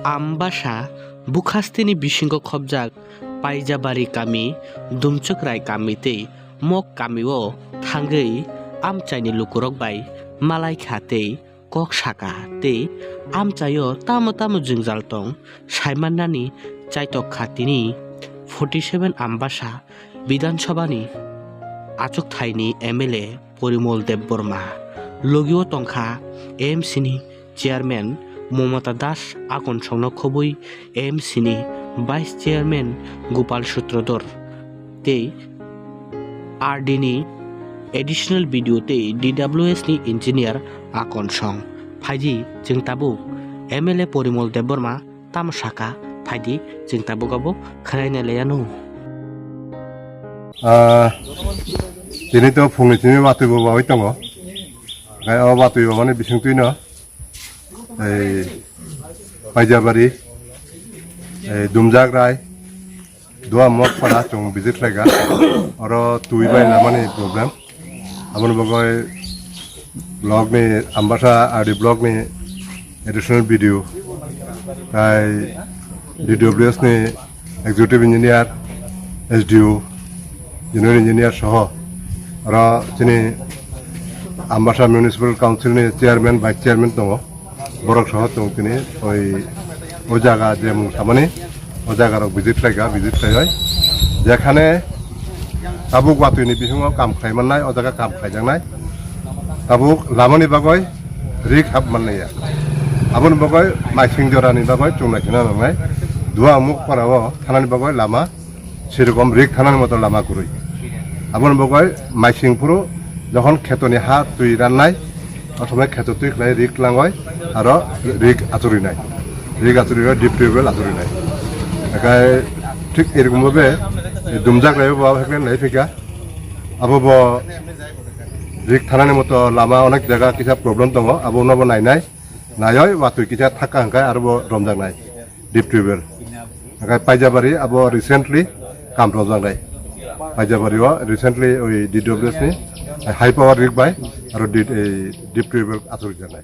Ambassa bukhastini bisingo khobjak paijabari kami dumchokrai kami tei mok kami o thangwi Amchai ni lukurok bai malai khate kok saka tei Amchai o tamo Jungjal tong saimannani chaitok khatini 47 Ambassa Bidhan Sabha ni achuk thaini MLA Parimal Debbarma logio tongkha AMC ni chairman Momata Das akon songno khobui AMC ni vice chairman Gopal Sutrodor tei RD ni additional video tei DWS ni engineer akon song phaiji jeng tabuk MLA Parimal Debbarma Tamo saka phaidi jeng tabukabo kharaina leyano Ini to phungni tini watu bo bai tongo ngai o watu yo mane bising tuino paijabari dumjak rai dua mok pada chung visit lega oro tui bai namani problem abon bogoy blog ni Ambassa RD blog ni additional video kai DWS ni executive engineer SDO General Engineer Soho ora sini Ambassa Municipal Council ni chairman vice chairman tongo borok soho tong tini oi jaga je mung samani o jaga rok visit lega visit khai jekhane tabuk watu ni bisungo kam khai mannai o jaga kam khai jangnai tabuk lamani bagoy rik hab mannai ya abon bagoy maising jorani bagoy chungnai china nangnai dua muk parawo thanani bagoy lama সেরকম রিক থানার মতো লামা করই আপন বগয় মাইসিং পুরো যখন খেতনি হা তুই রান্নাই অথবা খেত তুই লাই রিক লাঙ্গয় আর রিক আচরি নাই রিক আচরি ডিপ টিউবওয়েল আচরি নাই একাই ঠিক এরকম ভাবে দুমজাক রাইব বাবা হেকলেন লাই ফিকা আবো ব রিক থানার মতো লামা অনেক জায়গা কিসা প্রবলেম দङ আবো নব নাই নাই নাইয় ওয়াতুই কিসা থাকা হাঙ্কাই আর রমজাক নাই ডিপ টিউবওয়েল একাই পাইজাবারি আবো রিসেন্টলি কাম রজাংলাই পাইজাবারিও রিসেন্টলি ওই DWS ni high power rig বাই আর ডিপ টিউবওয়েল আচরি জানাই